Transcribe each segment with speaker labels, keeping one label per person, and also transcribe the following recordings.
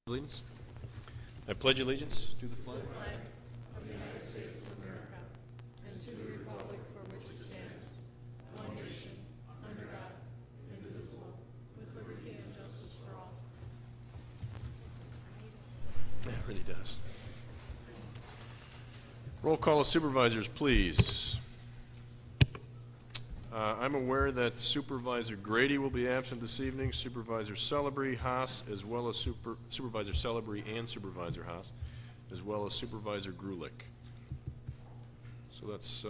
Speaker 1: Allegiance. I pledge allegiance to the flag
Speaker 2: of the United States of America and to the republic for which it stands, one nation, under God, indivisible, with liberty and justice for all.
Speaker 1: It really does. Roll call of supervisors, please. I'm aware that Supervisor Grady will be absent this evening, Supervisor Celebree, Haas, as well as Supervisor Celebree and Supervisor Haas, as well as Supervisor Grulich. So that's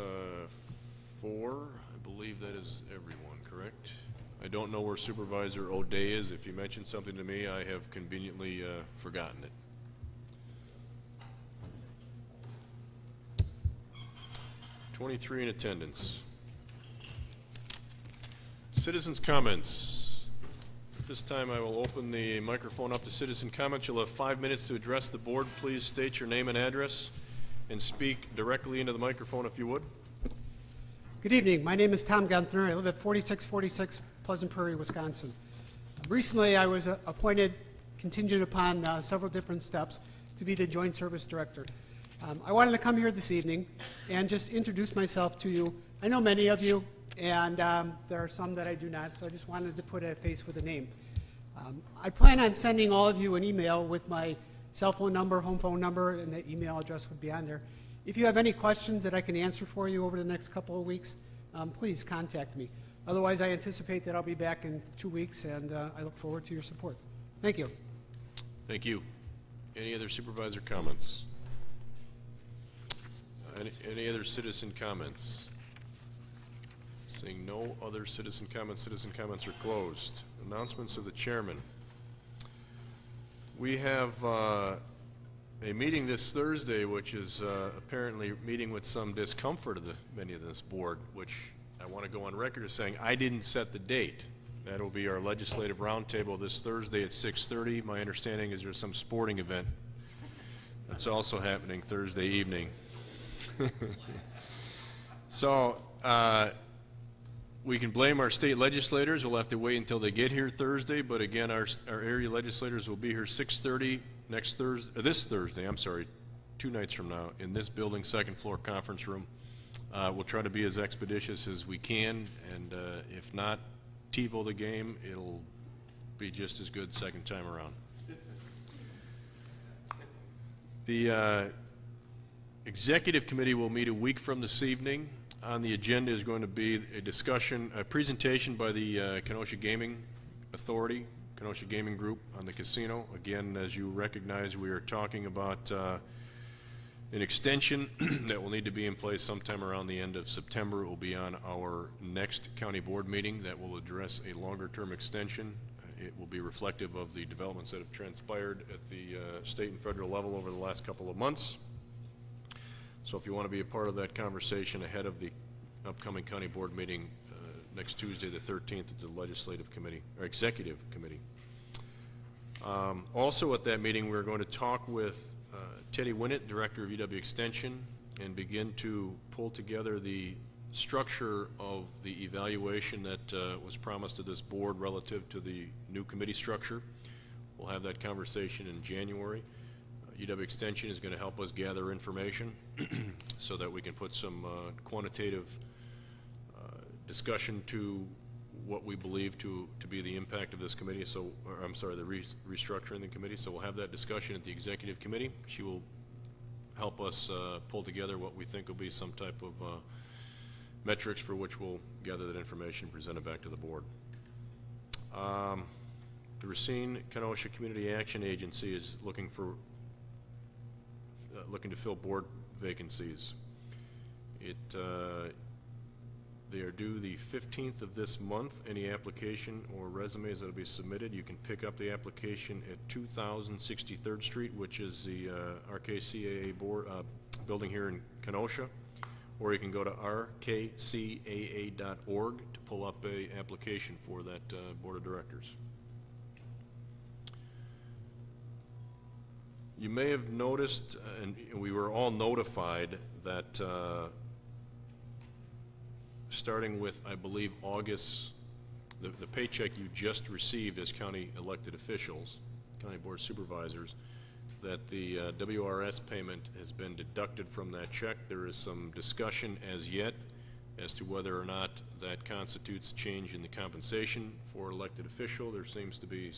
Speaker 1: 4. I believe that is everyone, correct? I don't know where Supervisor O'Day is. If you mentioned something to me, I have conveniently forgotten it. 23 in attendance. Citizens' comments. At this time, I will open the microphone up to citizen comments. You'll have 5 minutes to address the board. Please state your name and address and speak directly into the microphone if you would.
Speaker 3: Good evening. My name is Tom Gunther. I live at 4646 Pleasant Prairie, Wisconsin. Recently, I was appointed, contingent upon several different steps, to be the Joint Service Director. I wanted to come here this evening and just introduce myself to you. I know many of you, and there are some that I do not, so I just wanted to put a face with a name. I plan on sending all of you an email with my cell phone number, home phone number, and the email address would be on there. If you have any questions that I can answer for you over the next couple of weeks, please contact me. Otherwise, I anticipate that I'll be back in 2 weeks, and I look forward to your support. Thank you.
Speaker 1: Thank you. Any other supervisor comments? Any other citizen comments? Seeing no other citizen comments are closed. Announcements of the chairman. We have a meeting this Thursday, which is apparently meeting with some discomfort of many of this board, which I want to go on record as saying I didn't set the date. That will be our legislative roundtable this Thursday at 6:30. My understanding is there's some sporting event that's also happening Thursday evening. So we can blame our state legislators. We'll have to wait until they get here Thursday, but again, our area legislators will be here 6:30 this Thursday, I'm sorry, 2 nights from now, in this building, second floor conference room. We'll try to be as expeditious as we can, and if not TiVo the game, it'll be just as good second time around. The executive committee will meet a week from this evening. On the agenda is going to be a presentation by the Kenosha Gaming Authority, Kenosha Gaming Group on the casino. Again, as you recognize, we are talking about an extension that will need to be in place sometime around the end of September. It will be on our next county board meeting that will address a longer-term extension. It will be reflective of the developments that have transpired at the state and federal level over the last couple of months. So if you want to be a part of that conversation ahead of the upcoming county board meeting next Tuesday the 13th at the legislative committee, or executive committee. Also at that meeting we're going to talk with Teddy Winnett, Director of UW Extension, and begin to pull together the structure of the evaluation that was promised to this board relative to the new committee structure. We'll have that conversation in January. UW Extension is going to help us gather information so that we can put some quantitative discussion to what we believe to be the impact of this committee. So, I'm sorry, the restructuring the committee. So we'll have that discussion at the executive committee. She will help us pull together what we think will be some type of metrics for which we'll gather that information and present it back to the board. The Racine Kenosha Community Action Agency is looking to fill board vacancies. They are due the 15th of this month. Any application or resumes that will be submitted, you can pick up the application at 2063rd Street, which is the RKCAA board building here in Kenosha, or you can go to rkcaa.org to pull up a application for that board of directors. You may have noticed, and we were all notified, that starting with, I believe, August, the paycheck you just received as county elected officials County Board of Supervisors, that the WRS payment has been deducted from that check. There is some discussion as yet as to whether or not that constitutes a change in the compensation for elected official. There seems to be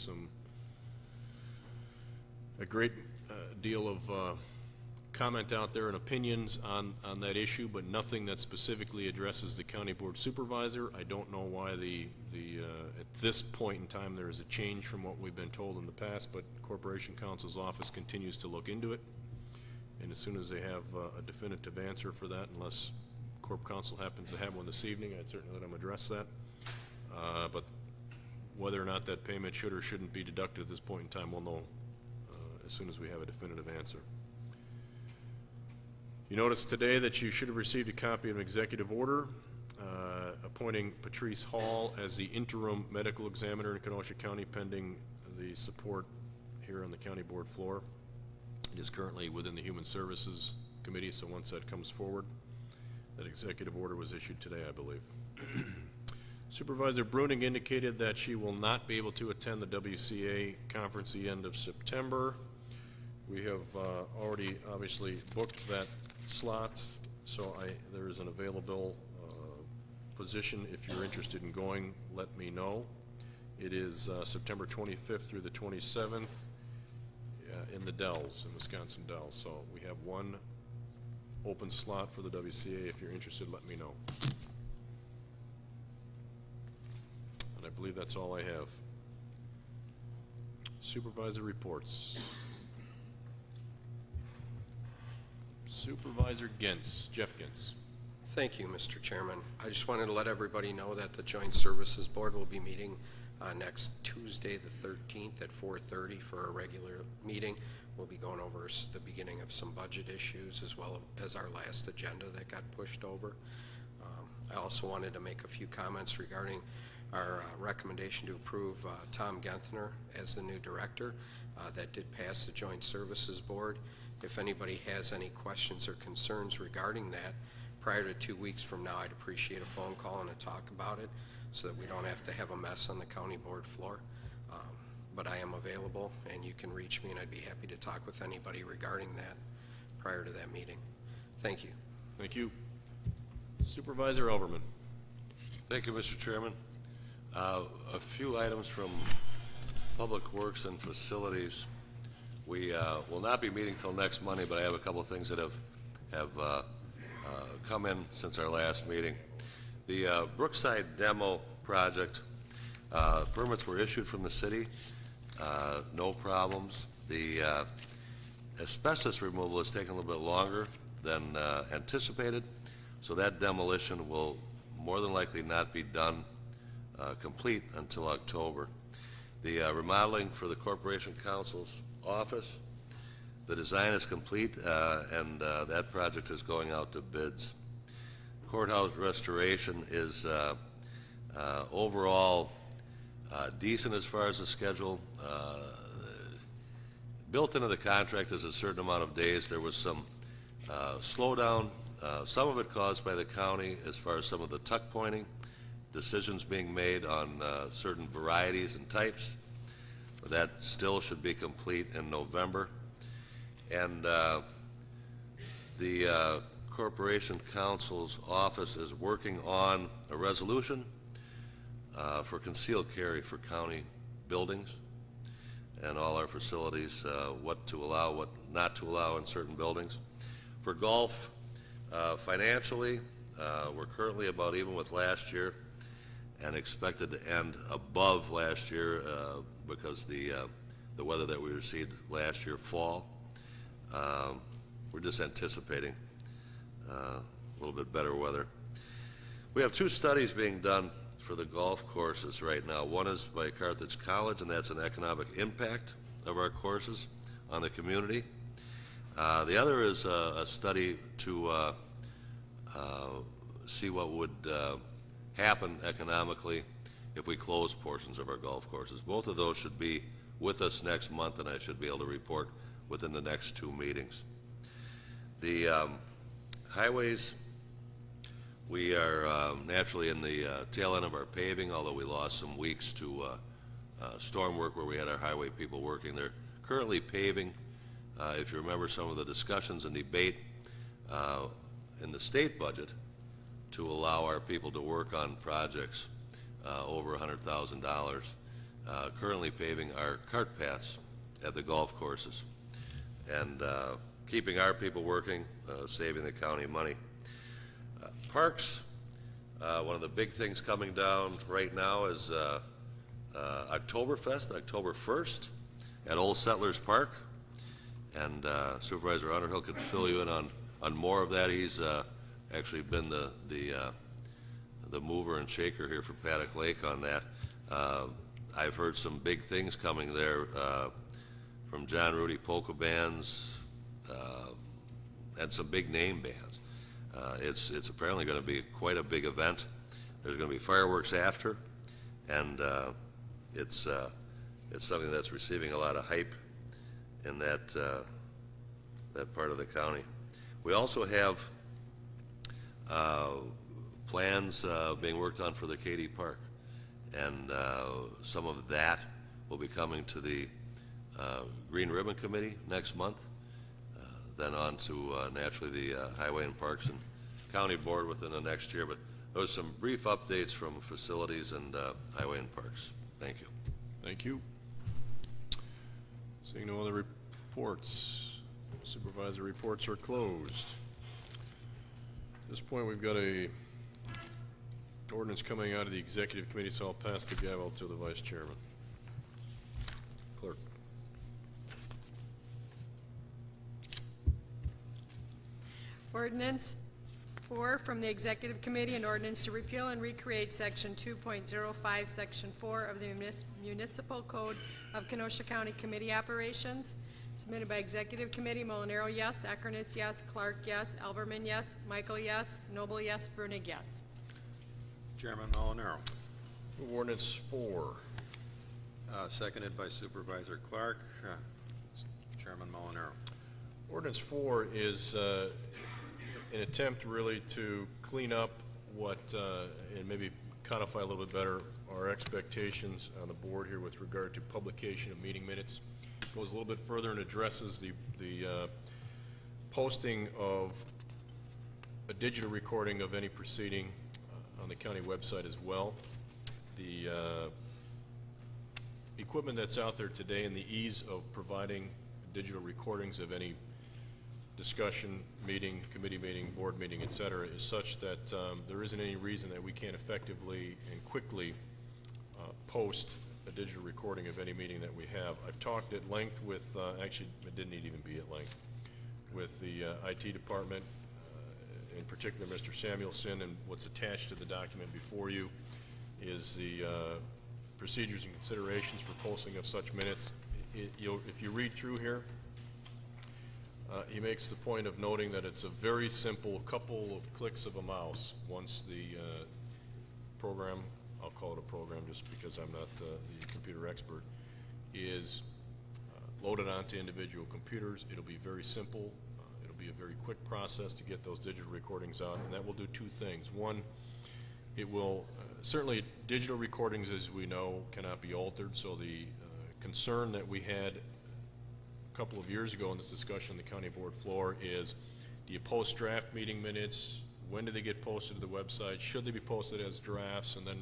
Speaker 1: a great deal of comment out there and opinions on that issue, but nothing that specifically addresses the County Board Supervisor. I don't know why at this point in time there is a change from what we've been told in the past, but Corporation Counsel's office continues to look into it. And as soon as they have a definitive answer for that, unless Corp Counsel happens to have one this evening, I'd certainly let them address that. But whether or not that payment should or shouldn't be deducted at this point in time, we'll know as soon as we have a definitive answer. You notice today that you should have received a copy of an executive order appointing Patrice Hall as the interim medical examiner in Kenosha County pending the support here on the county board floor. It is currently within the Human Services Committee, so once that comes forward, that executive order was issued today, I believe. Supervisor Bruning indicated that she will not be able to attend the WCA conference the end of September. We have already obviously booked that slot, so there is an available position. If you're interested in going, let me know. It is September 25th through the 27th in the Dells, in Wisconsin Dells. So we have one open slot for the WCA. If you're interested, let me know. And I believe that's all I have. Supervisor reports. Supervisor Gentz, Jeff Gentz.
Speaker 4: Thank you, Mr. Chairman. I just wanted to let everybody know that the Joint Services Board will be meeting next Tuesday, the 13th at 4:30 for a regular meeting. We'll be going over the beginning of some budget issues as well as our last agenda that got pushed over. I also wanted to make a few comments regarding our recommendation to approve Tom Genthner as the new director. That did pass the Joint Services Board. If anybody has any questions or concerns regarding that, prior to 2 weeks from now, I'd appreciate a phone call and a talk about it so that we don't have to have a mess on the county board floor. But I am available, and you can reach me, and I'd be happy to talk with anybody regarding that prior to that meeting. Thank you.
Speaker 1: Thank you. Supervisor Elverman.
Speaker 5: Thank you, Mr. Chairman. A few items from Public Works and Facilities. We will not be meeting till next Monday, but I have a couple of things that have come in since our last meeting. The Brookside demo project, permits were issued from the city, no problems. The asbestos removal has taken a little bit longer than anticipated, so that demolition will more than likely not be done complete until October. The remodeling for the Corporation Counsel's office, the design is complete, and that project is going out to bids. Courthouse restoration is overall decent as far as the schedule. Built into the contract is a certain amount of days. There was some slowdown, some of it caused by the county as far as some of the tuck pointing, decisions being made on certain varieties and types. That still should be complete in November. And the Corporation Counsel's office is working on a resolution for concealed carry for county buildings and all our facilities, what to allow, what not to allow in certain buildings. For golf, financially, we're currently about even with last year and expected to end above last year because the weather that we received last year, fall. We're just anticipating a little bit better weather. We have two studies being done for the golf courses right now. One is by Carthage College, and that's an economic impact of our courses on the community. The other is a study to see what would happen economically if we close portions of our golf courses. Both of those should be with us next month, and I should be able to report within the next 2 meetings. The highways, we are naturally in the tail end of our paving, although we lost some weeks to storm work where we had our highway people working. They're currently paving. If you remember some of the discussions and debate in the state budget to allow our people to work on projects over $100,000, currently paving our cart paths at the golf courses and keeping our people working, saving the county money. Parks, one of the big things coming down right now is Oktoberfest, October 1st at Old Settlers Park. And Supervisor Underhill could fill you in on more of that. He's actually been the mover and shaker here for Paddock Lake on that. I've heard some big things coming there from John Rudy polka bands and some big name bands. It's apparently going to be quite a big event. There's going to be fireworks after, and it's something that's receiving a lot of hype in that part of the county. We also have plans being worked on for the Katy Park, and some of that will be coming to the Green Ribbon Committee next month, then on to naturally the Highway and Parks and County Board within the next year. But those are some brief updates from facilities and Highway and Parks. Thank you.
Speaker 1: Thank you. Seeing no other reports, supervisor reports are closed. At this point, we've got a ordinance coming out of the executive committee, so I'll pass the gavel to the vice chairman. Clerk.
Speaker 2: Ordinance 4 from the Executive Committee, an ordinance to repeal and recreate Section 2.05, Section 4 of the Municipal Code of Kenosha County Committee Operations. Submitted by Executive Committee. Molinaro, yes. Akernis, yes. Clark, yes. Alberman, yes. Michael, yes. Noble, yes. Brunig, yes.
Speaker 6: Chairman Molinaro.
Speaker 1: Move ordinance 4.
Speaker 6: Seconded by Supervisor Clark. Chairman Molinaro.
Speaker 1: Ordinance 4 is an attempt really to clean up what, and maybe codify a little bit better our expectations on the board here with regard to publication of meeting minutes. It goes a little bit further and addresses the posting of a digital recording of any proceeding on the county website as well. The equipment that's out there today and the ease of providing digital recordings of any discussion, meeting, committee meeting, board meeting, et cetera, is such that there isn't any reason that we can't effectively and quickly post a digital recording of any meeting that we have. I've talked at length with, actually it didn't even be at length, with the IT department, in particular Mr. Samuelson, and what's attached to the document before you is the procedures and considerations for posting of such minutes. If you read through here, he makes the point of noting that it's a very simple couple of clicks of a mouse once the program, I'll call it a program just because I'm not the computer expert, is loaded onto individual computers. It'll be very simple. It'll be a very quick process to get those digital recordings out, and that will do two things. One, it will certainly digital recordings, as we know, cannot be altered, so the concern that we had a couple of years ago in this discussion on the county board floor is, do you post draft meeting minutes? When do they get posted to the website? Should they be posted as drafts and then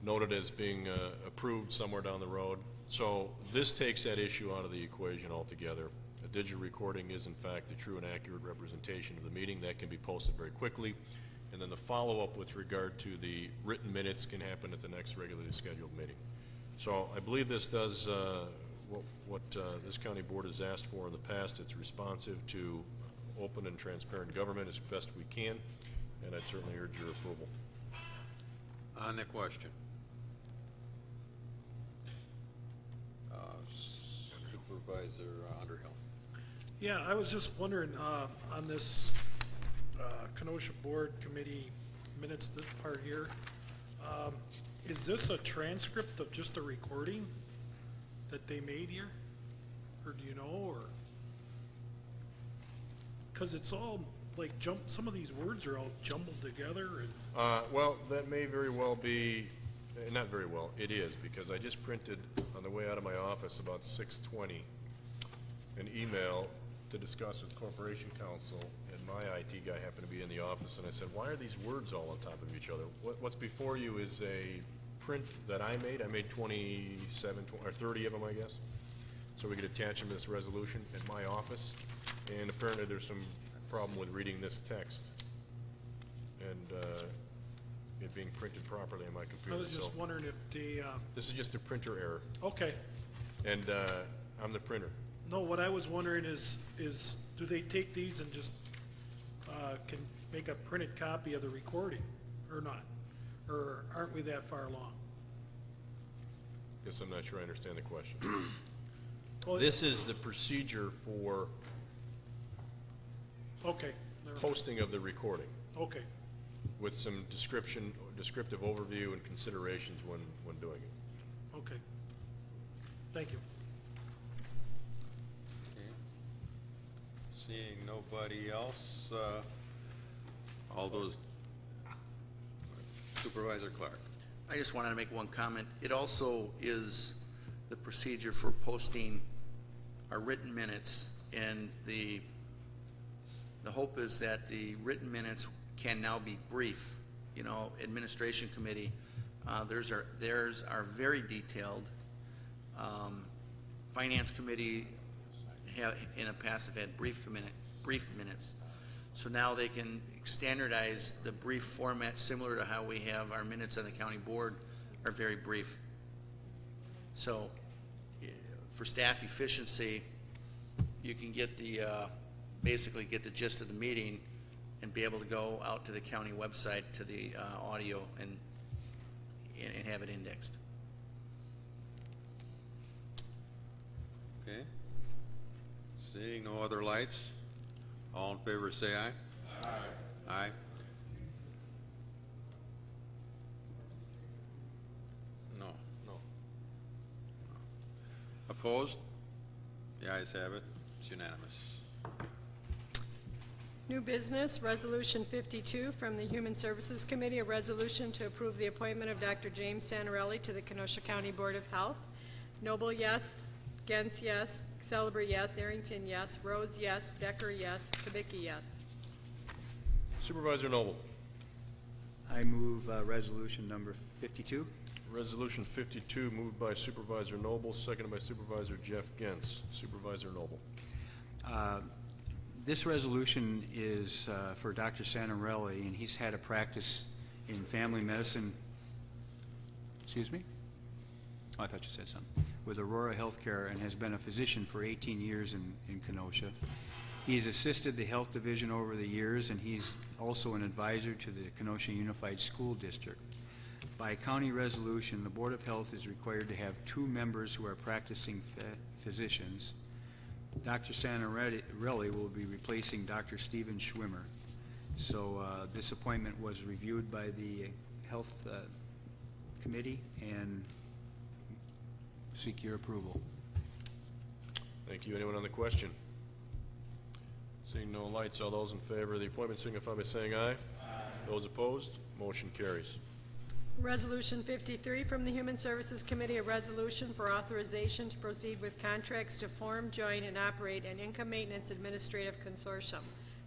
Speaker 1: noted as being approved somewhere down the road? So this takes that issue out of the equation altogether. A digital recording is in fact a true and accurate representation of the meeting that can be posted very quickly, and then the follow-up with regard to the written minutes can happen at the next regularly scheduled meeting. So I believe this does what this county board has asked for in the past. It's responsive to open and transparent government as best we can, and I'd certainly urge your approval.
Speaker 6: On the question. Supervisor Underhill.
Speaker 7: Yeah, I was just wondering, on this Kenosha Board Committee minutes, this part here, is this a transcript of just a recording that they made here? Or do you know, or? Because it's all like some of these words are all jumbled together and.
Speaker 1: Well, that may very well be Not very well. It is, because I just printed on the way out of my office about 6:20 an email to discuss with Corporation Counsel, and my IT guy happened to be in the office, and I said, why are these words all on top of each other? What's before you is a print that I made. I made 27 or 30 of them, I guess, so we could attach them to this resolution at my office, and apparently there's some problem with reading this text and it being printed properly on my
Speaker 7: I
Speaker 1: computer.
Speaker 7: was just
Speaker 1: So
Speaker 7: wondering if the,
Speaker 1: this is just a printer error,
Speaker 7: okay.
Speaker 1: and I'm the printer.
Speaker 7: No, what I was wondering is do they take these and just, can make a printed copy of the recording, or not? Or aren't we that far along?
Speaker 1: Guess I'm not sure I understand the question.
Speaker 7: Well,
Speaker 1: This is the procedure for
Speaker 7: okay, never mind.
Speaker 1: posting of the recording,
Speaker 7: Okay,
Speaker 1: with some descriptive overview and considerations when doing it.
Speaker 7: okay. Thank you.
Speaker 6: Okay. Seeing nobody else, all those, Supervisor Clark.
Speaker 8: I just wanted to make one comment. It also is the procedure for posting our written minutes, and the hope is that the written minutes can now be brief. You know, Administration Committee, theirs are very detailed. Finance Committee in the past have had brief minutes. So now they can standardize the brief format similar to how we have our minutes on the county board are very brief. So for staff efficiency, you can get the, basically get the gist of the meeting and be able to go out to the county website to the audio and have it indexed.
Speaker 6: Okay. Seeing no other lights, all in favor say aye. Aye. Aye. No.
Speaker 1: No.
Speaker 6: Opposed? The ayes have it. It's unanimous.
Speaker 2: New business, Resolution 52 from the Human Services Committee, a resolution to approve the appointment of Dr. James Santarelli to the Kenosha County Board of Health. Noble, yes. Gens, yes. Celebrate, yes. Arrington, yes. Rose, yes. Decker, yes. Kubicki, yes.
Speaker 1: Supervisor Noble.
Speaker 9: I move resolution number 52.
Speaker 1: Resolution 52, moved by Supervisor Noble, seconded by Supervisor Jeff Gents. Supervisor Noble.
Speaker 9: This resolution is for Dr. Santarelli, and he's had a practice in family medicine. Excuse me? Oh, I thought you said something. With Aurora Healthcare, and has been a physician for 18 years in Kenosha. He's assisted the health division over the years, and he's also an advisor to the Kenosha Unified School District. By county resolution, the Board of Health is required to have 2 members who are practicing physicians. Dr. Santarelli will be replacing Dr. Stephen Schwimmer. So this appointment was reviewed by the Health Committee and seek your approval.
Speaker 1: Thank you. Anyone on the question? Seeing no lights, all those in favor of the appointment signify by saying aye. Aye. Those opposed, motion carries.
Speaker 2: Resolution 53 from the Human Services Committee, a resolution for authorization to proceed with contracts to form, join, and operate an income maintenance administrative consortium.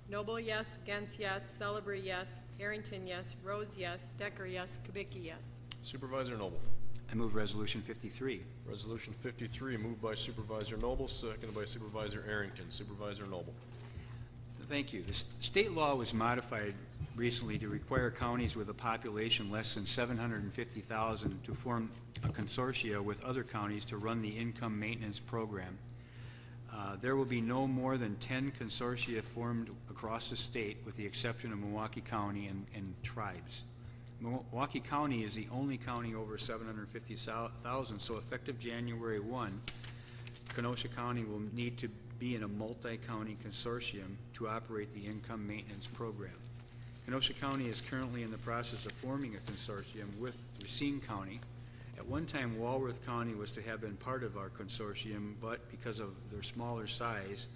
Speaker 2: Noble, yes. Gens, yes. Celebrate, yes. Arrington, yes. Rose, yes. Decker, yes. Kubicki, yes.
Speaker 1: Supervisor Noble.
Speaker 9: I move resolution 53.
Speaker 1: Resolution 53, moved by Supervisor Noble, seconded by Supervisor Arrington. Supervisor Noble.
Speaker 9: Thank you. The state law was modified recently to require counties with a population less than 750,000 to form a consortia with other counties to run the income maintenance program. There will be no more than 10 consortia formed across the state, with the exception of Milwaukee County and tribes. Milwaukee County is the only county over 750,000, so effective January 1, Kenosha County will need to be in a multi-county consortium to operate the income maintenance program. Kenosha County is currently in the process of forming a consortium with Racine County. At one time, Walworth County was to have been part of our consortium, but because of their smaller size,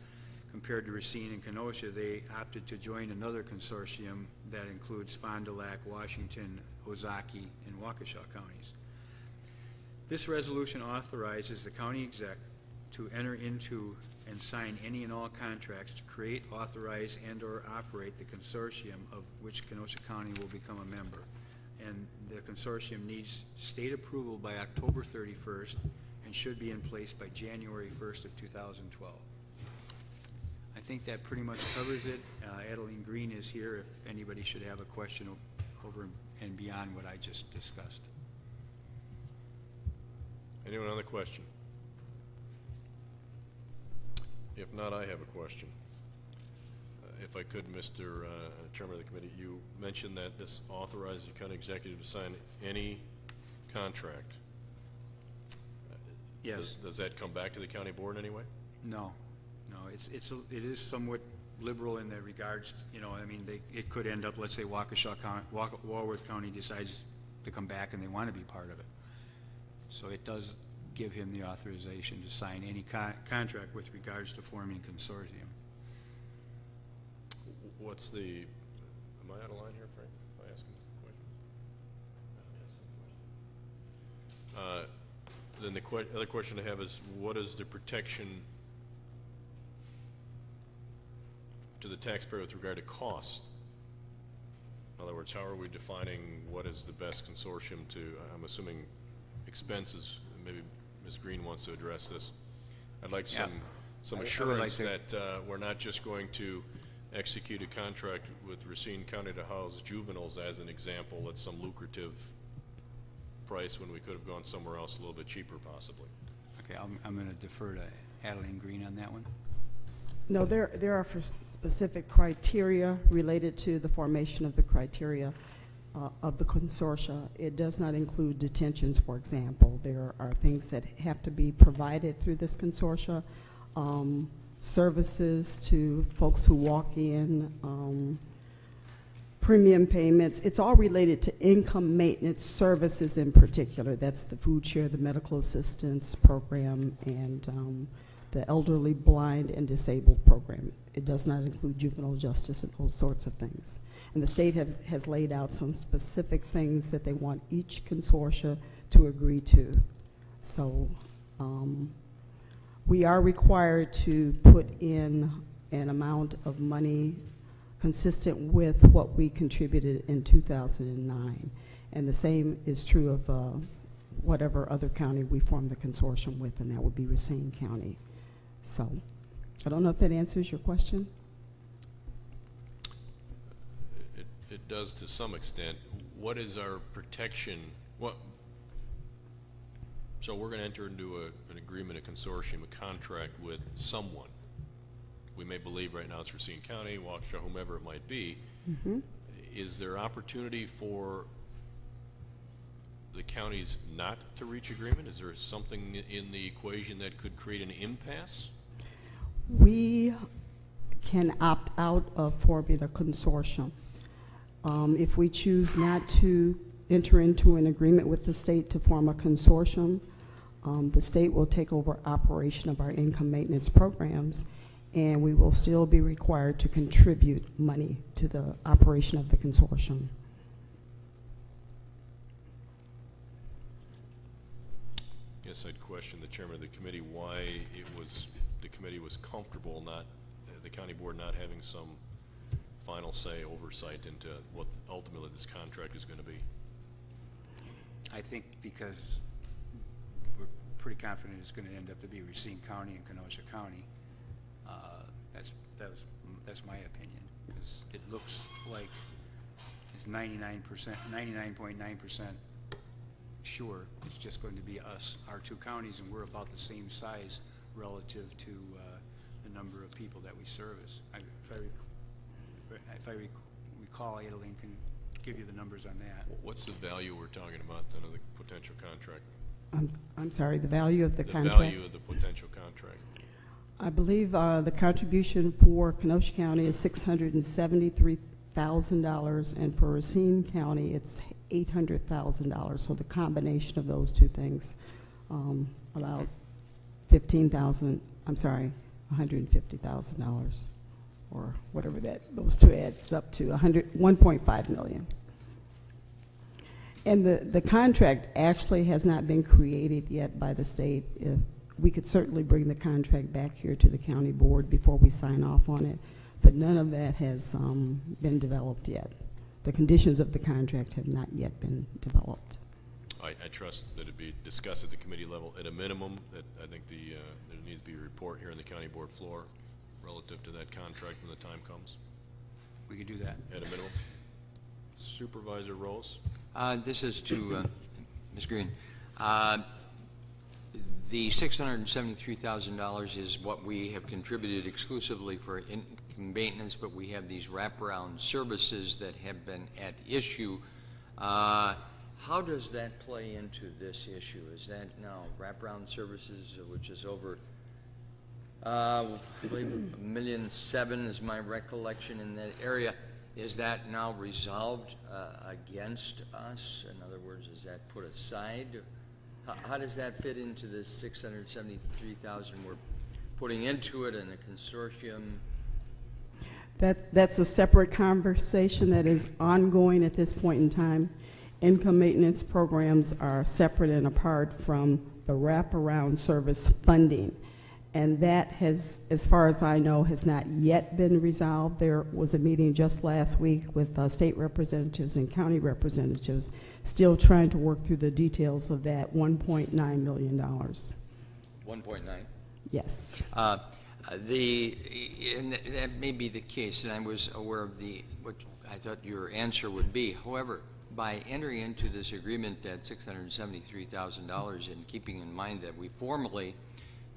Speaker 9: compared to Racine and Kenosha, they opted to join another consortium that includes Fond du Lac, Washington, Ozaukee, and Waukesha counties. This resolution authorizes the county exec to enter into and sign any and all contracts to create, authorize, and/or operate the consortium of which Kenosha County will become a member. And the consortium needs state approval by October 31st and should be in place by January 1st of 2012. I think that pretty much covers it. Adeline Green is here if anybody should have a question over and beyond what I just discussed.
Speaker 1: Anyone on the question? If not, I have a question. If I could, Mr. Chairman of the committee, you mentioned that this authorizes the county executive to sign any contract.
Speaker 9: Yes.
Speaker 1: Does that come back to the county board anyway?
Speaker 9: No, it is somewhat liberal in the regards, you know, I mean, it could end up, let's say Waukesha County, Walworth County decides to come back and they want to be part of it. So it does give him the authorization to sign any contract with regards to forming a consortium.
Speaker 1: What's the, am I out of line here, Frank, if I ask him a question? Then the other question I have is, what is the protection to the taxpayer with regard to cost? In other words, how are we defining what is the best consortium to, I'm assuming expenses, maybe Ms. Green wants to address this. I'd like some assurance that we're not just going to execute a contract with Racine County to house juveniles as an example at some lucrative price when we could have gone somewhere else a little bit cheaper possibly.
Speaker 9: Okay, I'm going to defer to Adeline Green on that one.
Speaker 10: No, there are specific criteria related to the formation of the criteria of the consortia. It does not include detentions, for example. There are things that have to be provided through this consortia, services to folks who walk in, premium payments. It's all related to income maintenance services in particular. That's the food share, the medical assistance program, and the elderly, blind, and disabled program. It does not include juvenile justice and those sorts of things. And the state has laid out some specific things that they want each consortia to agree to. So we are required to put in an amount of money consistent with what we contributed in 2009. And the same is true of whatever other county we form the consortium with, and that would be Racine County. So I don't know if that answers your question.
Speaker 1: It does to some extent. What is our protection? So we're going to enter into an agreement, a consortium, a contract with someone. We may believe right now it's Racine County, Waukesha, whomever it might be.
Speaker 10: Mm-hmm.
Speaker 1: Is there opportunity for the counties not to reach agreement? Is there something in the equation that could create an impasse?
Speaker 10: We can opt out of forming a consortium. If we choose not to enter into an agreement with the state to form a consortium, the state will take over operation of our income maintenance programs, and we will still be required to contribute money to the operation of the consortium.
Speaker 1: I guess I'd question the chairman of the committee why the committee was comfortable the county board not having some final say, oversight into what ultimately this contract is going to be.
Speaker 9: I think because we're pretty confident it's going to end up to be Racine County and Kenosha County. That's my opinion, because it looks like it's 99.9% sure it's just going to be us, our two counties, and we're about the same size relative to the number of people that we service. If I recall, Adeline can give you the numbers on that.
Speaker 1: What's the value we're talking about then of the potential contract?
Speaker 10: I'm sorry, the value of the contract?
Speaker 1: The value of the potential contract.
Speaker 10: I believe the contribution for Kenosha County is $673,000, and for Racine County it's $800,000. So the combination of those two things, about $15,000. I'm sorry, $150,000, or whatever those two adds up to, 1.5 million. And the contract actually has not been created yet by the state. We could certainly bring the contract back here to the county board before we sign off on it, but none of that has been developed yet. The conditions of the contract have not yet been developed.
Speaker 1: I trust that it be discussed at the committee level at a minimum, that I think there needs to be a report here on the county board floor relative to that contract when the time comes,
Speaker 9: We could do that.
Speaker 1: at a minimum. Supervisor Rose?
Speaker 11: This is to Ms. Green. The $673,000 is what we have contributed exclusively for maintenance, but we have these wraparound services that have been at issue. How does that play into this issue? Is that now wraparound services, which is over, I believe $1.7 million is my recollection in that area? Is that now resolved against us? In other words, is that put aside? How does that fit into this $673,000 we're putting into it in a consortium?
Speaker 10: That's a separate conversation that is ongoing at this point in time. Income maintenance programs are separate and apart from the wraparound service funding. And that has, as far as I know, has not yet been resolved. There was a meeting just last week with state representatives and county representatives still trying to work through the details of that $1.9 million.
Speaker 11: 1.9?
Speaker 10: Yes.
Speaker 11: And that may be the case, and I was aware of what I thought your answer would be. However, by entering into this agreement at $673,000 and keeping in mind that we formally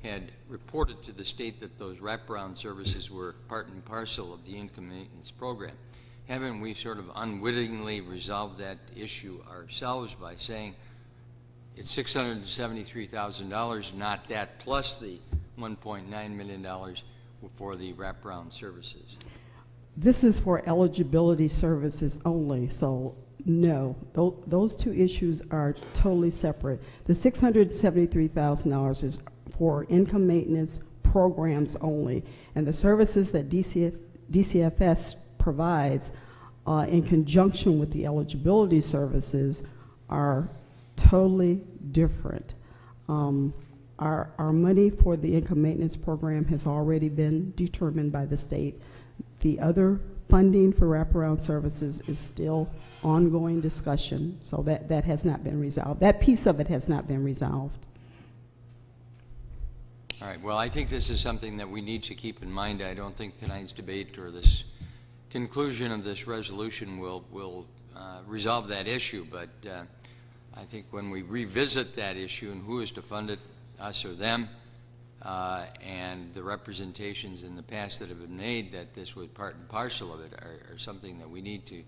Speaker 11: had reported to the state that those wraparound services were part and parcel of the income maintenance program, haven't we sort of unwittingly resolved that issue ourselves by saying it's $673,000, not that, plus the $1.9 million for the wraparound services?
Speaker 10: This is for eligibility services only, so no, those two issues are totally separate. The $673,000 is for income maintenance programs only, and the services that DCFS provides in conjunction with the eligibility services are totally different. Our money for the income maintenance program has already been determined by the state. The other funding for wraparound services is still ongoing discussion, so that has not been resolved. That piece of it has not been resolved.
Speaker 11: All right, well, I think this is something that we need to keep in mind. I don't think tonight's debate or this conclusion of this resolution will resolve that issue, but I think when we revisit that issue and who is to fund it, us or them, and the representations in the past that have been made that this was part and parcel of it are something that we need to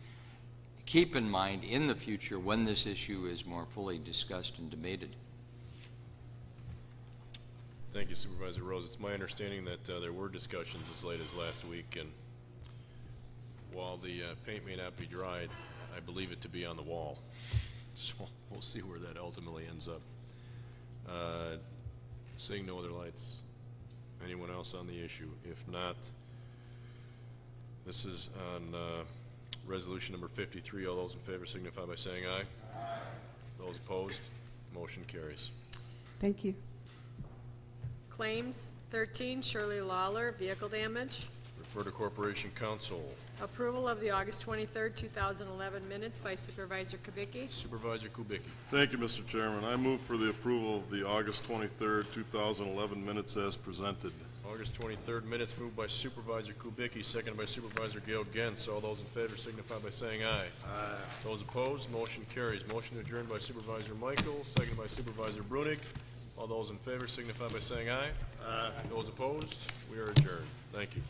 Speaker 11: keep in mind in the future when this issue is more fully discussed and debated.
Speaker 1: Thank you, Supervisor Rose. It's my understanding that there were discussions as late as last week, and while the paint may not be dried, I believe it to be on the wall. So we'll see where that ultimately ends up. Seeing no other lights. Anyone else on the issue? If not, this is on resolution number 53. All those in favor signify by saying aye. Aye. Those opposed, motion carries.
Speaker 10: Thank you.
Speaker 2: Claims 13, Shirley Lawler, vehicle damage.
Speaker 1: Refer to Corporation Council.
Speaker 2: Approval of the August 23rd, 2011 minutes by Supervisor Kubicki.
Speaker 1: Supervisor Kubicki.
Speaker 12: Thank you, Mr. Chairman. I move for the approval of the August 23rd, 2011 minutes as presented.
Speaker 1: August 23rd minutes moved by Supervisor Kubicki, seconded by Supervisor Gail Gens. All those in favor signify by saying aye. Aye. Those opposed, motion carries. Motion adjourned by Supervisor Michael, seconded by Supervisor Brunig. All those in favor signify by saying aye. Aye. Those opposed, we are adjourned. Thank you.